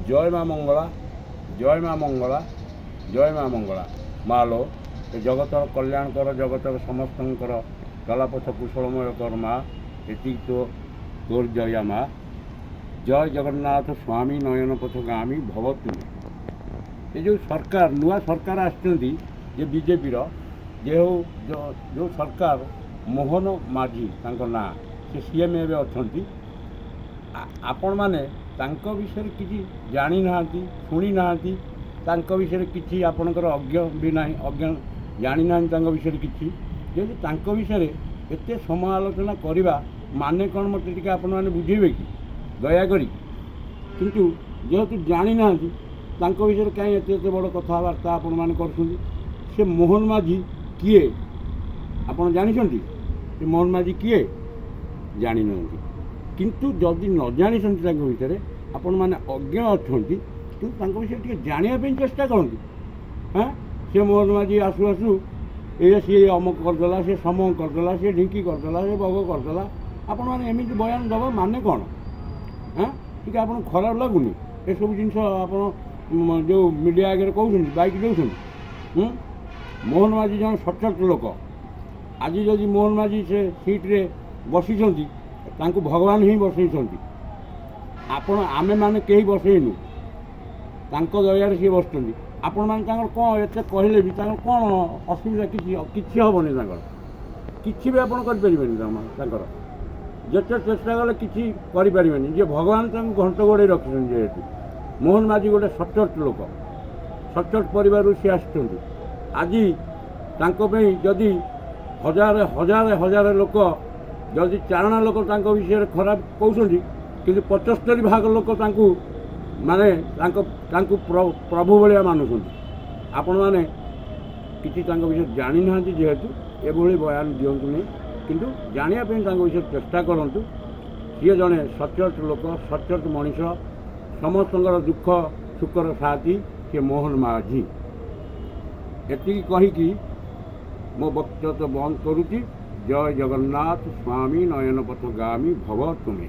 জয় মা মঙ্গলা, জয় মা মঙ্গলা, জয় মা মঙ্গলা। মা লো ଏ ଜଗତର କଲ୍ୟାଣ କର, ଜଗତର ସମସ୍ତଙ୍କର ଚଲାପଥ କୁଶଳମୟ କର ମା। ଏତିକି ତୋର ଜୟା ମା। ଜୟ ଜଗନ୍ନାଥ ସ୍ୱାମୀ ନୟନ ପଥଗାମୀ ଭବ ତୁମେ। ଏ ଯେଉଁ ସରକାର ନୂଆ ସରକାର ଆସିଛନ୍ତି ଯେ ବିଜେପିର ଯେଉଁ ସରକାର ମୋହନ ମାଝୀ ତାଙ୍କ ନାଁ, ସେ ସିଏମ୍ ଏବେ ଅଛନ୍ତି। ଆପଣମାନେ ତାଙ୍କ ବିଷୟରେ କିଛି ଜାଣିନାହାନ୍ତି, ଶୁଣିନାହାନ୍ତି, ତାଙ୍କ ବିଷୟରେ କିଛି ଆପଣଙ୍କର ଅଜ୍ଞ ବି ନାହିଁ, ଜାଣିନାହାନ୍ତି ତାଙ୍କ ବିଷୟରେ କିଛି। ଯେହେତୁ ତାଙ୍କ ବିଷୟରେ ଏତେ ସମାଲୋଚନା କରିବା ମାନେ କ'ଣ ମୋତେ ଟିକେ ଆପଣମାନେ ବୁଝେଇବେ କି ଦୟାକରି? କିନ୍ତୁ ଯେହେତୁ ଜାଣିନାହାନ୍ତି ତାଙ୍କ ବିଷୟରେ କାହିଁ ଏତେ ଏତେ ବଡ଼ କଥାବାର୍ତ୍ତା ଆପଣମାନେ କରୁଛନ୍ତି? ସେ ମୋହନ ମାଝୀ କିଏ ଆପଣ ଜାଣିଛନ୍ତି? ସେ ମୋହନ ମାଝୀ କିଏ ଜାଣିନାହାନ୍ତି। କିନ୍ତୁ ଯଦି ନ ଜାଣିଛନ୍ତି ତାଙ୍କ ଭିତରେ, ଆପଣମାନେ ଅଜ୍ଞ ଅଛନ୍ତି, କିନ୍ତୁ ତାଙ୍କ ବିଷୟରେ ଟିକେ ଜାଣିବା ପାଇଁ ଚେଷ୍ଟା କରନ୍ତୁ। ସେ ମୋହନ ମାଝୀ ଆସୁ ଆସୁ ସିଏ ଅମକ କରିଦେଲା, ସେ ସମକ କରିଦେଲା, ସେ ଢିଙ୍କି କରିଦେଲା, ସେ ବଗ କରିଦେଲା। ଆପଣମାନେ ଏମିତି ବୟାନ ଦେବା ମାନେ କ'ଣ? ଟିକେ ଆପଣଙ୍କୁ ଖରାପ ଲାଗୁନି ଏସବୁ ଜିନିଷ ଆପଣ ଯେଉଁ ମିଡ଼ିଆ ଆଗରେ କହୁଛନ୍ତି, ବାଇକ୍ ଦେଉଛନ୍ତି? ମୋହନ ମାଝୀ ଜଣେ ସଚ୍ଚୋଟ ଲୋକ। ଆଜି ଯଦି ମୋହନ ମାଝୀ ସେ ସିଟ୍ରେ ବସିଛନ୍ତି, ତାଙ୍କୁ ଭଗବାନ ହିଁ ବସେଇଛନ୍ତି। ଆମେମାନେ କେହି ବସେଇନୁ, ତାଙ୍କ ଦୟାରେ ସିଏ ବସୁଛନ୍ତି। ଆପଣମାନେ ତାଙ୍କର କ'ଣ ଏତେ କହିଲେ ବି ତାଙ୍କର କ'ଣ ଅସୁବିଧା? କିଛି ହେବନି ତାଙ୍କର, କିଛି ବି ଆପଣ କରିପାରିବେନି ତାଙ୍କର। ଯେତେ ଚେଷ୍ଟା କଲେ କିଛି କରିପାରିବେନି। ଯେ ଭଗବାନ ତାଙ୍କୁ ଘଣ୍ଟ ଘୋଡ଼େଇ ରଖିଛନ୍ତି। ଯେହେତୁ ମୋହନ ମାଝୀ ଗୋଟେ ସଚ୍ଚୋଟ ଲୋକ, ସଚ୍ଚୋଟ ପରିବାରରୁ ସିଏ ଆସିଛନ୍ତି। ଆଜି ତାଙ୍କ ପାଇଁ ଯଦି ହଜାରେ ଲୋକ, ଯଦି ଚାରଣା ଲୋକ ତାଙ୍କ ବିଷୟରେ ଖରାପ କହୁଛନ୍ତି, କିନ୍ତୁ 75 ଭାଗ ଲୋକ ତାଙ୍କୁ ପ୍ରଭୁ ଭଳିଆ ମାନୁଛନ୍ତି। ଆପଣମାନେ କିଛି ତାଙ୍କ ବିଷୟରେ ଜାଣିନାହାନ୍ତି, ଯେହେତୁ ଏଭଳି ବୟାନ ଦିଅନ୍ତୁନି, କିନ୍ତୁ ଜାଣିବା ପାଇଁ ତାଙ୍କ ବିଷୟରେ ଚେଷ୍ଟା କରନ୍ତୁ। ସିଏ ଜଣେ ସଚ୍ଚୋଟ ଲୋକ, ସଚ୍ଚୋଟ ମଣିଷ, ସମସ୍ତଙ୍କର ଦୁଃଖ ସୁଖର ସାଥୀ ସିଏ ମୋହନ ମାଝୀ। ଏତିକି କହିକି ମୋ ବକ୍ତବ୍ୟ ବନ୍ଦ କରୁଛି। ଜୟ ଜଗନ୍ନାଥ ସ୍ୱାମୀ ନୟନ ପଥଗାମୀ ଭବ ତୁମେ।